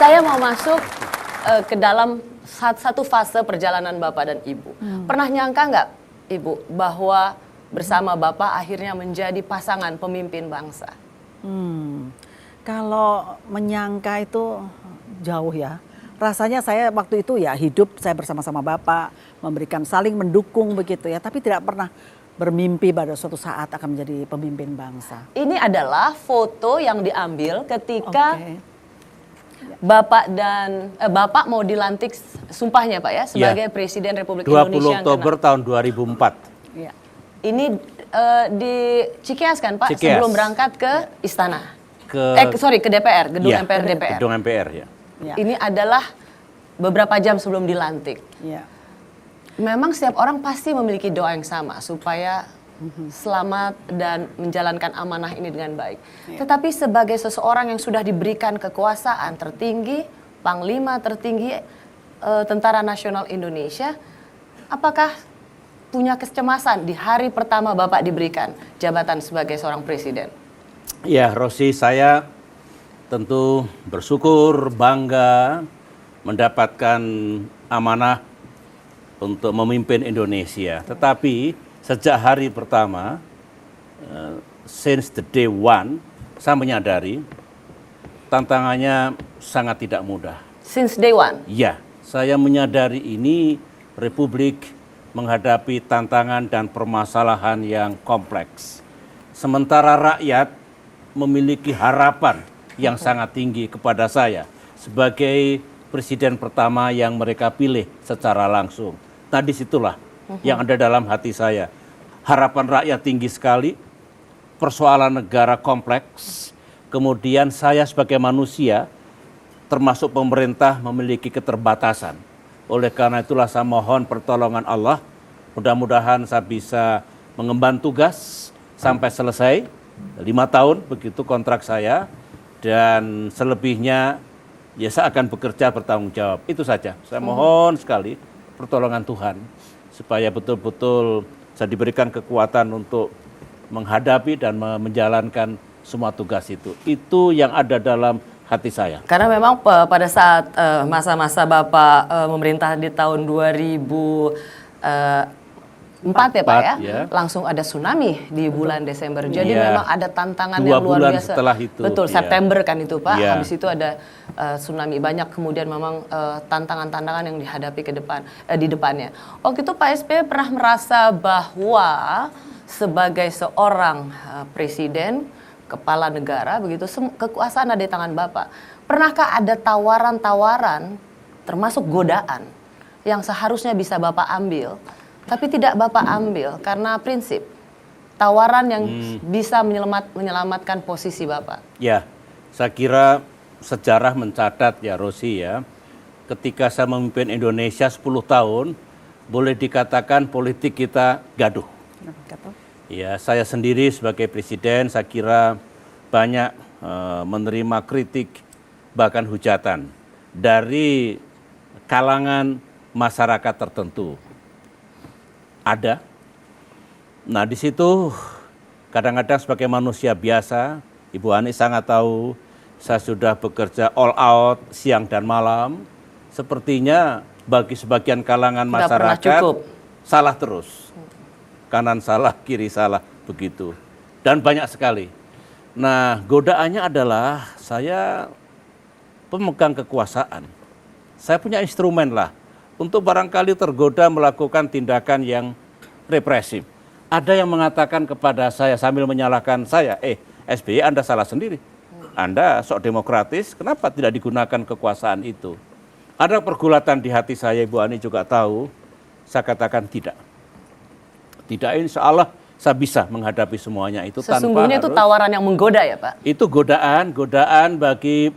Saya mau masuk ke dalam satu fase perjalanan Bapak dan Ibu. Pernah nyangka nggak, Ibu, bahwa bersama Bapak akhirnya menjadi pasangan pemimpin bangsa? Kalau menyangka itu jauh ya. Rasanya saya waktu itu ya hidup saya bersama-sama Bapak, memberikan saling mendukung begitu ya. Tapi tidak pernah bermimpi pada suatu saat akan menjadi pemimpin bangsa. Ini adalah foto yang diambil ketika Bapak mau dilantik sumpahnya Pak ya sebagai Presiden Republik Indonesia 20 Oktober tahun 2004. Ya. Ini di Cikeas kan Pak, Cikeas. sebelum berangkat ke istana. Ke DPR, gedung MPR DPR. Gedung MPR ya. Ya. Ini adalah beberapa jam sebelum dilantik. Ya. Memang setiap orang pasti memiliki doa yang sama supaya selamat dan menjalankan amanah ini dengan baik. Tetapi sebagai seseorang yang sudah diberikan kekuasaan tertinggi, Panglima tertinggi Tentara Nasional Indonesia, apakah punya kecemasan di hari pertama Bapak diberikan jabatan sebagai seorang presiden? Ya, Rosi, saya tentu bersyukur, bangga mendapatkan amanah untuk memimpin Indonesia. Tetapi sejak hari pertama, since the day one, saya menyadari tantangannya sangat tidak mudah. Since day one? Ya, saya menyadari ini Republik menghadapi tantangan dan permasalahan yang kompleks. Sementara rakyat memiliki harapan yang sangat tinggi kepada saya sebagai presiden pertama yang mereka pilih secara langsung. Nah, disitulah yang ada dalam hati saya. Harapan rakyat tinggi sekali, persoalan negara kompleks, kemudian saya sebagai manusia, termasuk pemerintah memiliki keterbatasan. Oleh karena itulah saya mohon pertolongan Allah, mudah-mudahan saya bisa mengemban tugas sampai selesai, 5 tahun begitu kontrak saya, dan selebihnya ya saya akan bekerja bertanggung jawab. Itu saja, saya mohon sekali pertolongan Tuhan, supaya betul-betul saya diberikan kekuatan untuk menghadapi dan menjalankan semua tugas itu. Itu yang ada dalam hati saya. Karena memang pada saat masa-masa Bapak memerintah di tahun 2004 ya Pak ya, langsung ada tsunami di bulan Desember. Jadi memang ada tantangan yang luar biasa. Setelah itu. Betul, September kan itu Pak. Ya. Habis itu ada tsunami, banyak kemudian memang tantangan-tantangan yang dihadapi di depannya. Waktu itu Pak SBY pernah merasa bahwa sebagai seorang presiden, kepala negara begitu, kekuasaan ada di tangan Bapak. Pernahkah ada tawaran-tawaran termasuk godaan yang seharusnya bisa Bapak ambil, tapi tidak Bapak ambil karena prinsip tawaran yang bisa menyelamatkan posisi Bapak? Ya, saya kira sejarah mencatat ya Rosi ya, ketika saya memimpin Indonesia 10 tahun, boleh dikatakan politik kita gaduh. Ya, saya sendiri sebagai presiden saya kira banyak menerima kritik bahkan hujatan dari kalangan masyarakat tertentu. Ada. Nah, di situ kadang-kadang sebagai manusia biasa, Ibu Ani sangat tahu saya sudah bekerja all out siang dan malam. Sepertinya bagi sebagian kalangan masyarakat salah terus. Kanan salah, kiri salah, begitu. Dan banyak sekali. Nah, godaannya adalah saya pemegang kekuasaan. Saya punya instrumen lah untuk barangkali tergoda melakukan tindakan yang represif. Ada yang mengatakan kepada saya sambil menyalahkan saya, SBY Anda salah sendiri. Anda sok demokratis, kenapa tidak digunakan kekuasaan itu? Ada pergulatan di hati saya, Ibu Ani juga tahu, saya katakan tidak. Tidak, insya Allah saya bisa menghadapi semuanya itu. Sesungguhnya tanpa itu tawaran yang menggoda ya Pak? Itu godaan bagi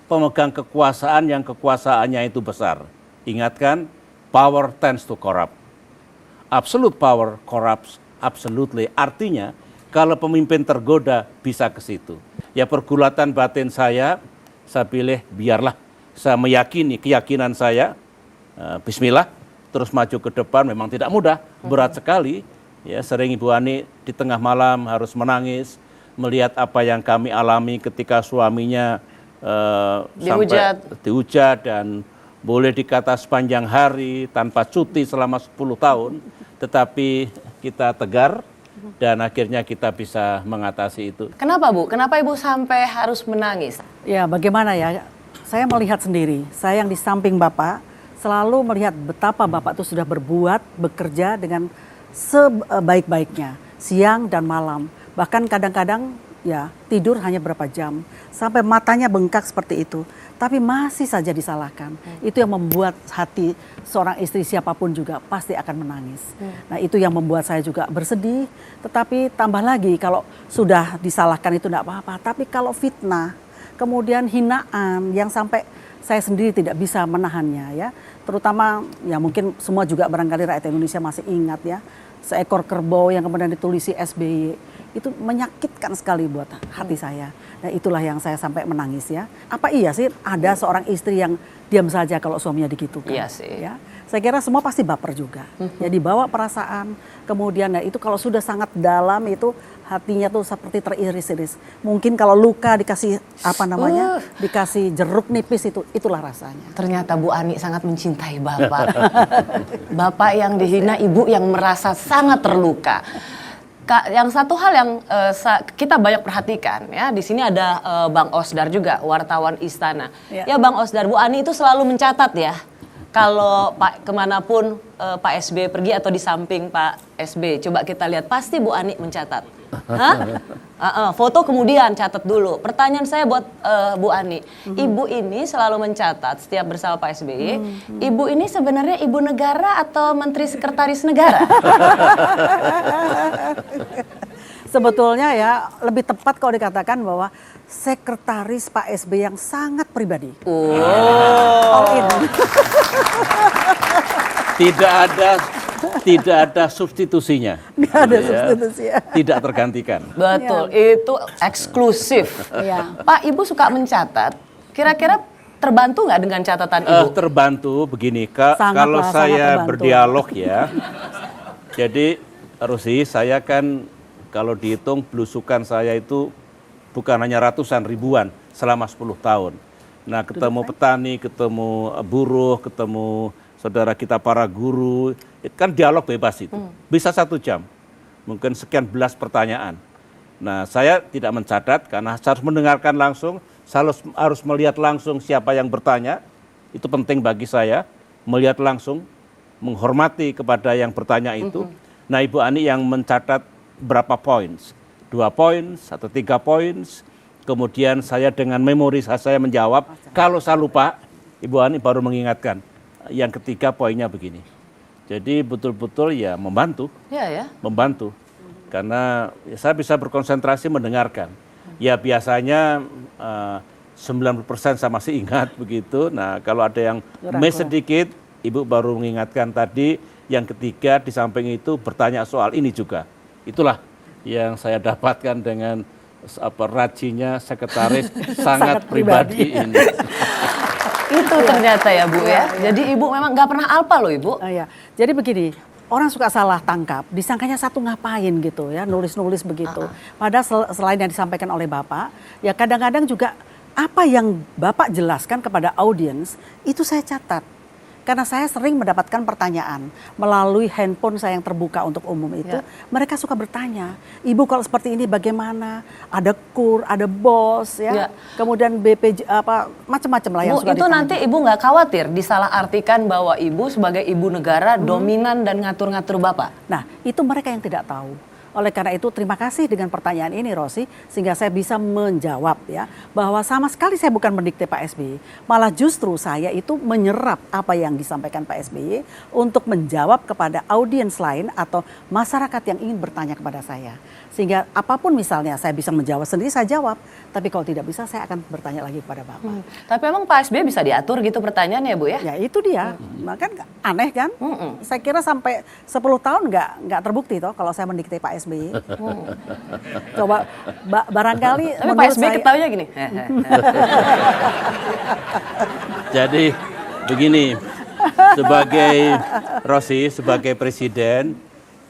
pemegang kekuasaan yang kekuasaannya itu besar. Ingatkan, power tends to corrupt. Absolute power corrupts absolutely. Artinya, kalau pemimpin tergoda bisa ke situ. Ya pergulatan batin saya pilih biarlah saya meyakini keyakinan saya, bismillah, terus maju ke depan memang tidak mudah, berat sekali. Ya, sering Ibu Ani di tengah malam harus menangis, melihat apa yang kami alami ketika suaminya Dihujat. sampai dihujat dan boleh dikata sepanjang hari tanpa cuti selama 10 tahun, tetapi kita tegar dan akhirnya kita bisa mengatasi itu. Kenapa Bu? Kenapa Ibu sampai harus menangis? Ya bagaimana ya, saya melihat sendiri, saya yang di samping Bapak selalu melihat betapa Bapak itu sudah berbuat, bekerja dengan sebaik-baiknya, siang dan malam. Bahkan kadang-kadang ya tidur hanya berapa jam, sampai matanya bengkak seperti itu. Tapi masih saja disalahkan. Itu yang membuat hati seorang istri siapapun juga pasti akan menangis. Nah itu yang membuat saya juga bersedih. Tetapi tambah lagi kalau sudah disalahkan itu tidak apa-apa. Tapi kalau fitnah, kemudian hinaan yang sampai saya sendiri tidak bisa menahannya ya. Terutama ya mungkin semua juga barangkali rakyat Indonesia masih ingat ya. Seekor kerbau yang kemudian ditulisi SBY. Itu menyakitkan sekali buat hati saya. Nah itulah yang saya sampai menangis ya. Apa iya sih ada seorang istri yang diam saja kalau suaminya digitukan? Iya sih. Ya, saya kira semua pasti baper juga. Ya dibawa perasaan, kemudian ya itu kalau sudah sangat dalam itu hatinya tuh seperti teriris-iris. Mungkin kalau luka dikasih apa namanya, dikasih jeruk nipis itulah rasanya. Ternyata Bu Ani sangat mencintai Bapak. Bapak yang dihina, Ibu yang merasa sangat terluka. Yang satu hal yang kita banyak perhatikan ya, di sini ada Bang Osdar juga, wartawan Istana. Ya Bang Osdar, Bu Ani itu selalu mencatat ya, kalau Pak kemanapun Pak SB pergi atau di samping Pak SB, coba kita lihat pasti Bu Ani mencatat. Foto kemudian catat dulu. Pertanyaan saya buat Bu Ani, Ibu ini selalu mencatat setiap bersama Pak SBY. Ibu ini sebenarnya ibu negara atau menteri sekretaris negara? Sebetulnya ya lebih tepat kalau dikatakan bahwa sekretaris Pak SBY yang sangat pribadi. All in. Tidak ada substitusinya. Nggak ada substitusi ya. Tidak tergantikan. Betul, itu eksklusif. Iya. Pak, Ibu suka mencatat. Kira-kira terbantu nggak dengan catatan Ibu? Terbantu begini, Sangat kalau lah, sangat saya terbantu. berdialog ya. Jadi Rosi, saya kan kalau dihitung belusukan saya itu bukan hanya ratusan ribuan selama 10 tahun. Nah ketemu petani, ketemu buruh, ketemu saudara kita para guru, itu kan dialog bebas itu. Bisa 1 jam, mungkin sekian belas pertanyaan. Nah saya tidak mencatat karena saya harus mendengarkan langsung, saya harus melihat langsung siapa yang bertanya. Itu penting bagi saya, melihat langsung, menghormati kepada yang bertanya itu. Nah Ibu Ani yang mencatat berapa points, 2 points atau 3 points, kemudian saya dengan memori saya menjawab. Kalau saya lupa, Ibu Ani baru mengingatkan. Yang ketiga poinnya begini. Jadi betul-betul ya membantu. Ya. Membantu. Karena ya, saya bisa berkonsentrasi mendengarkan. Ya biasanya 90% saya masih ingat begitu. Nah kalau ada yang miss sedikit, Ibu baru mengingatkan tadi. Yang ketiga di samping itu bertanya soal ini juga. Itulah yang saya dapatkan dengan rajinnya sekretaris sangat pribadi ini. Itu ternyata ya Bu ya. Jadi Ibu memang nggak pernah alpa loh Ibu. Ya. Jadi begini, orang suka salah tangkap, disangkanya satu ngapain gitu ya, nulis-nulis begitu. Padahal selain yang disampaikan oleh Bapak, ya kadang-kadang juga apa yang Bapak jelaskan kepada audiens, itu saya catat. Karena saya sering mendapatkan pertanyaan melalui handphone saya yang terbuka untuk umum itu, mereka suka bertanya, Ibu kalau seperti ini bagaimana? Ada KUR, ada BOS, ya, kemudian BPJ, apa macam-macam lah yang suka ditanya. Itu nanti Ibu nggak khawatir disalahartikan bahwa Ibu sebagai ibu negara dominan dan ngatur-ngatur Bapak? Nah, itu mereka yang tidak tahu. Oleh karena itu terima kasih dengan pertanyaan ini Rosi, sehingga saya bisa menjawab ya bahwa sama sekali saya bukan mendikte Pak SBY, malah justru saya itu menyerap apa yang disampaikan Pak SBY untuk menjawab kepada audiens lain atau masyarakat yang ingin bertanya kepada saya. Sehingga apapun misalnya saya bisa menjawab sendiri, saya jawab. Tapi kalau tidak bisa saya akan bertanya lagi kepada Bapak. Tapi emang Pak SBY bisa diatur gitu pertanyaannya Bu ya? Ya itu dia, kan aneh kan? Saya kira sampai 10 tahun nggak terbukti toh kalau saya mendikte Pak SBY. Coba barangkali tapi Pak SBY ketahuinya gini. Jadi begini, sebagai Rosi, sebagai presiden,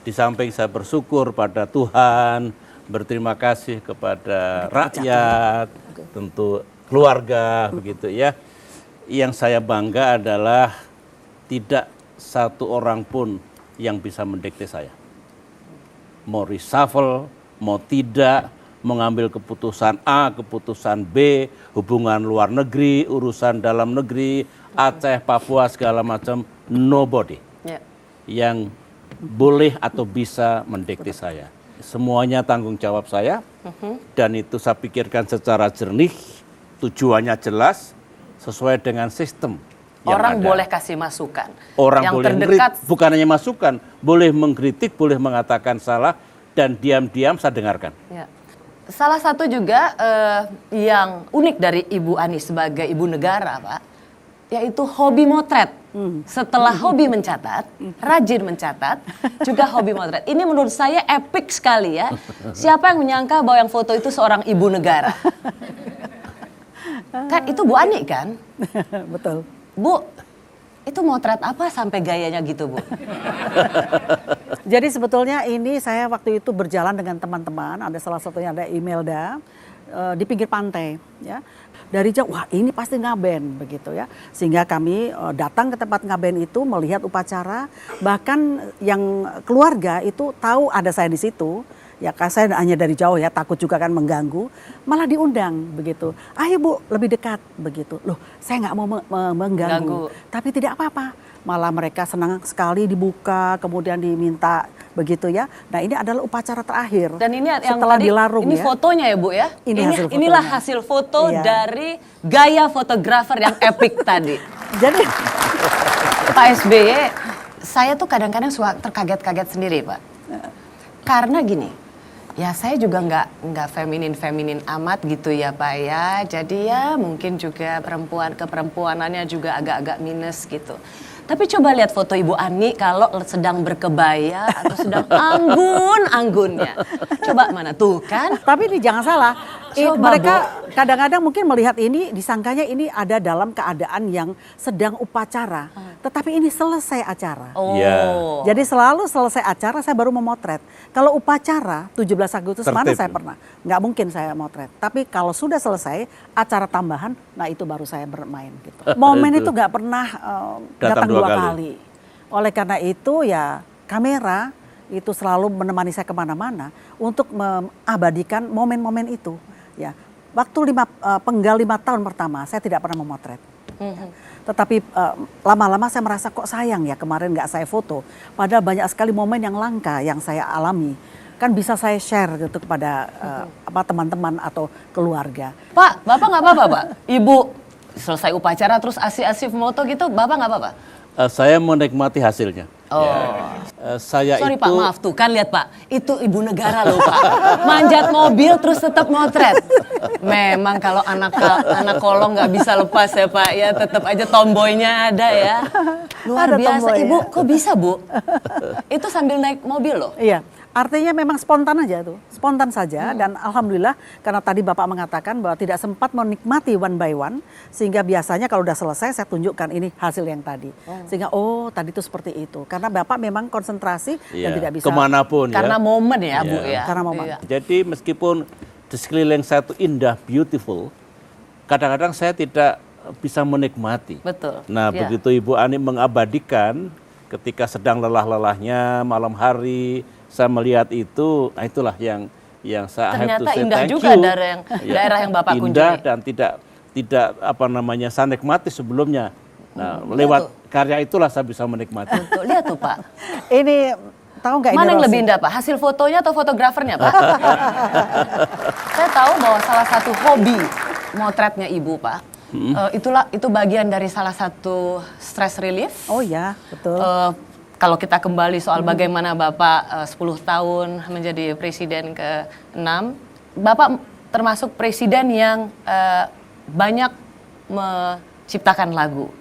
di samping saya bersyukur pada Tuhan, berterima kasih kepada rakyat, tentu keluarga begitu ya. Yang saya bangga adalah tidak satu orang pun yang bisa mendikte saya. Mau reshuffle, mau tidak, mengambil keputusan A, keputusan B, hubungan luar negeri, urusan dalam negeri, Aceh, Papua, segala macam, nobody yang boleh atau bisa mendikte saya. Semuanya tanggung jawab saya, dan itu saya pikirkan secara jernih, tujuannya jelas, sesuai dengan sistem yang Orang ada. boleh kasih masukan. Orang yang boleh terdekat, bukan hanya masukan, boleh mengkritik, boleh mengatakan salah, dan diam-diam saya dengarkan. ya. Salah satu juga yang unik dari Ibu Ani sebagai ibu negara, Pak, yaitu hobi motret. Setelah hobi mencatat, rajin mencatat, juga hobi motret. Ini menurut saya epic sekali ya. Siapa yang menyangka bahwa yang foto itu seorang ibu negara? Kan itu Bu Ani kan? Betul. Bu, itu motret apa sampai gayanya gitu, Bu? Jadi sebetulnya ini saya waktu itu berjalan dengan teman-teman, ada salah satunya ada Imelda di pinggir pantai, ya. Dari jauh, wah ini pasti ngaben begitu ya. Sehingga kami datang ke tempat ngaben itu melihat upacara, bahkan yang keluarga itu tahu ada saya di situ. Ya saya hanya dari jauh ya, takut juga kan mengganggu, malah diundang begitu. Ayo Bu, lebih dekat begitu. Loh, saya nggak mau mengganggu, tapi tidak apa-apa. Malah mereka senang sekali dibuka, kemudian diminta begitu ya. Nah ini adalah upacara terakhir. Dan ini yang setelah tadi, dilarung ini ya. fotonya ya Bu ya? Inilah hasil foto Iya. dari gaya fotografer yang epic tadi. Jadi Pak SBY, saya tuh kadang-kadang suka terkaget-kaget sendiri Pak. Karena gini, ya saya juga nggak feminin amat gitu ya Pak ya. Jadi ya mungkin juga keperempuanannya juga agak-agak minus gitu. Tapi coba lihat foto Ibu Ani kalau sedang berkebaya atau sedang anggun-anggunnya. Coba mana tuh kan? tapi ini jangan salah, Coba, mereka kadang-kadang mungkin melihat ini, disangkanya ini ada dalam keadaan yang sedang upacara. Tetapi ini selesai acara. Oh. Ya. Jadi selalu selesai acara saya baru memotret. Kalau upacara 17 Agustus mana Tertib. saya pernah. Nggak mungkin saya motret. Tapi kalau sudah selesai acara tambahan, nah itu baru saya bermain gitu. Momen itu nggak pernah datang dua kali. Oleh karena itu ya kamera itu selalu menemani saya kemana-mana untuk mengabadikan momen-momen itu. Ya, waktu penggal 5 tahun pertama saya tidak pernah memotret. Tetapi lama-lama saya merasa kok sayang ya kemarin nggak saya foto. Padahal banyak sekali momen yang langka yang saya alami. Kan bisa saya share gitu kepada teman-teman atau keluarga. Pak, Bapak nggak apa-apa Pak? Ibu selesai upacara terus asik-asik foto gitu, Bapak nggak apa-apa? Saya menikmati hasilnya. Oh. Saya Sorry itu Pak, maaf tuh kan lihat Pak, itu ibu negara loh Pak. Manjat mobil terus tetap motret. Memang kalau anak kolong nggak bisa lepas ya Pak, ya tetap aja tomboynya ada ya. Luar Ada biasa, tomboy, Ibu ya. kok bisa Bu? Itu sambil naik mobil loh. Iya, artinya memang spontan aja tuh, spontan saja. Dan alhamdulillah karena tadi Bapak mengatakan bahwa tidak sempat menikmati one by one, sehingga biasanya kalau udah selesai saya tunjukkan ini hasil yang tadi. Sehingga tadi itu seperti itu. Karena Bapak memang konsentrasi dan tidak bisa kemanapun Karena ya. momen ya Bu Iya. ya. Karena momen. Iya. Jadi meskipun di sekeliling saya itu indah, beautiful, kadang-kadang saya tidak bisa menikmati. Betul. Nah, Ya. begitu Ibu Ani mengabadikan ketika sedang lelah-lelahnya malam hari, saya melihat itu, nah itulah yang saya have to Ternyata say indah thank juga you. daerah yang Bapak Indah kunjungi. dan tidak saya nikmati sebelumnya. Nah, lewat karya itulah saya bisa menikmati. Betul, lihat tuh Pak. Ini tahu nggak ini Mana yang Rosi? lebih indah Pak? Hasil fotonya atau fotografernya Pak? Saya tahu bahwa salah satu hobi motretnya Ibu Pak, itu bagian dari salah satu stress relief. Oh ya, betul. Kalau kita kembali soal bagaimana Bapak 10 tahun menjadi presiden ke-6, Bapak termasuk presiden yang banyak menciptakan lagu.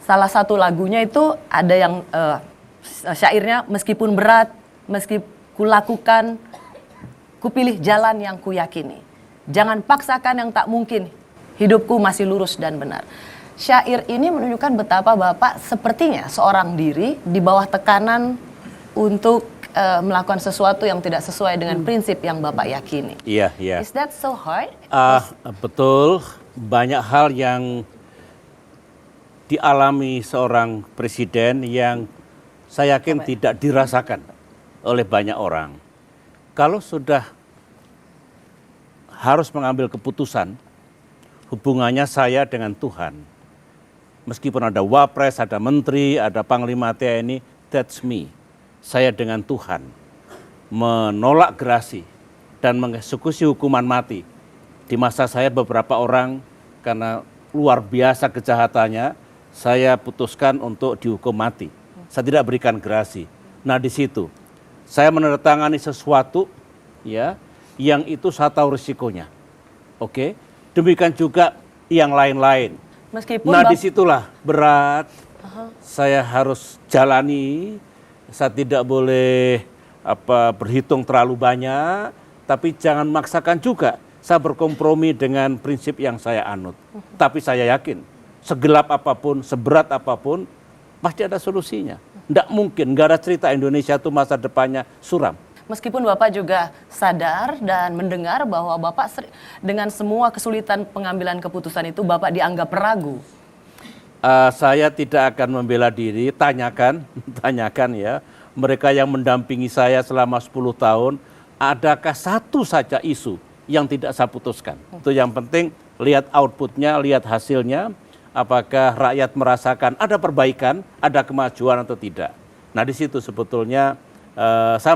Salah satu lagunya itu ada yang syairnya, meskipun berat, meski kulakukan, kupilih jalan yang kuyakini. Jangan paksakan yang tak mungkin, hidupku masih lurus dan benar. Syair ini menunjukkan betapa Bapak sepertinya seorang diri di bawah tekanan untuk melakukan sesuatu yang tidak sesuai dengan prinsip yang Bapak yakini. Iya, iya. Is that so hard? Betul. banyak hal yang dialami seorang presiden yang saya yakin tidak dirasakan oleh banyak orang. Kalau sudah harus mengambil keputusan, hubungannya saya dengan Tuhan. Meskipun ada wapres, ada menteri, ada panglima TNI, that's me. Saya dengan Tuhan. Menolak gerasi dan mengeksekusi hukuman mati. Di masa saya beberapa orang karena luar biasa kejahatannya, saya putuskan untuk dihukum mati. Saya tidak berikan gerasi. Nah di situ saya menandatangani sesuatu ya yang itu saya tahu risikonya. Oke. Demikian juga yang lain-lain. Meskipun Nah disitulah berat. Saya harus jalani. Saya tidak boleh berhitung terlalu banyak, tapi jangan maksakan juga. Saya berkompromi dengan prinsip yang saya anut. Tapi saya yakin, segelap apapun, seberat apapun, pasti ada solusinya. Tidak mungkin, nggak ada cerita Indonesia itu masa depannya suram. Meskipun Bapak juga sadar dan mendengar bahwa Bapak dengan semua kesulitan pengambilan keputusan itu Bapak dianggap ragu. Saya tidak akan membela diri, tanyakan ya, mereka yang mendampingi saya selama 10 tahun, adakah satu saja isu yang tidak saya putuskan? Itu yang penting, lihat outputnya, lihat hasilnya, apakah rakyat merasakan ada perbaikan, ada kemajuan atau tidak. Nah di situ sebetulnya saya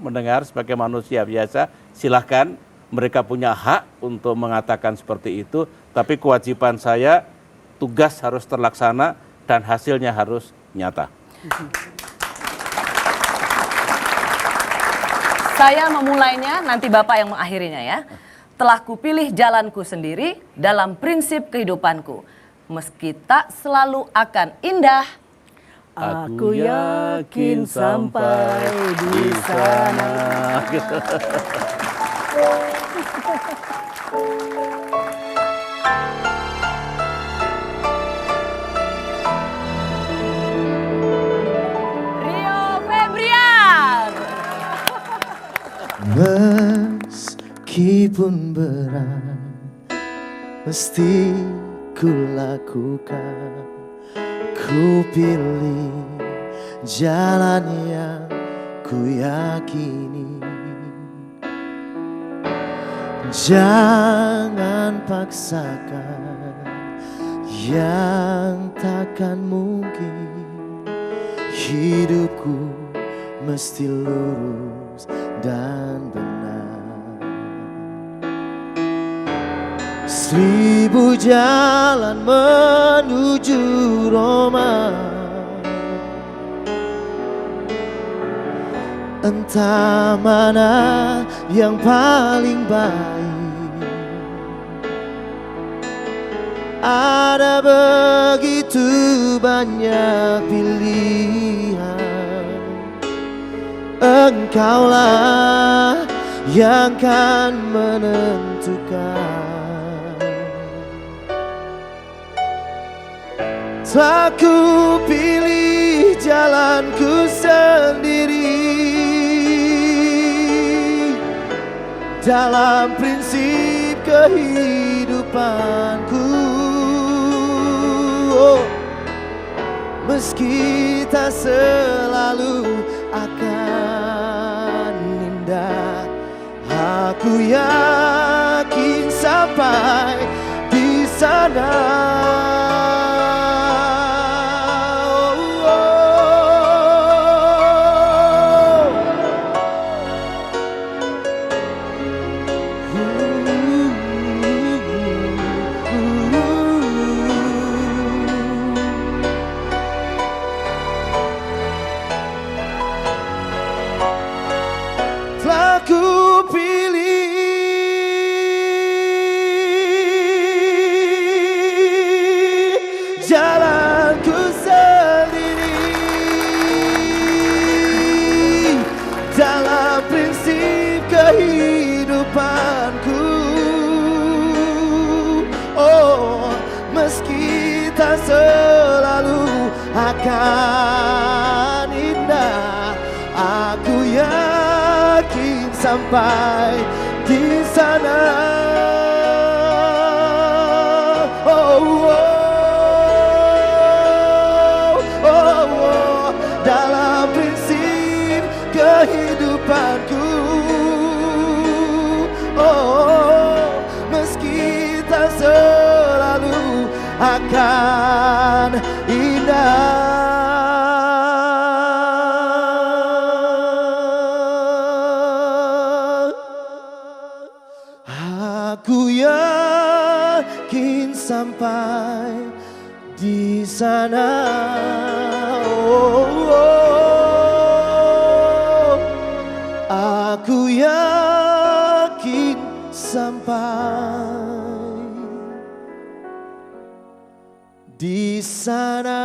mendengar sebagai manusia biasa, silahkan mereka punya hak untuk mengatakan seperti itu, tapi kewajiban saya, tugas harus terlaksana dan hasilnya harus nyata. Saya memulainya, nanti Bapak yang mengakhirinya ya. Telah kupilih jalanku sendiri dalam prinsip kehidupanku. Meski tak selalu akan indah, Aku yakin sampai di sana. Rio Febrian. Meskipun berat, mesti ku lakukan. Ku pilih jalan yang ku yakini. Jangan paksakan yang takkan mungkin. Hidupku mesti lurus dan benar. 1000 jalan menuju Roma, entah mana yang paling baik. Ada begitu banyak pilihan, engkaulah yang kan menentukan. Tak ku pilih jalanku sendiri dalam prinsip kehidupanku. Meski tak selalu akan indah, aku yakin sampai di sana. Telah ku pilih jalanku sendiri dalam prinsip kehidupanku. Oh, meski tak selalu akan indah, aku yakin sampai di sana. akan indah. Aku yakin sampai di sana. Oh, oh. Aku yakin sampai di sana.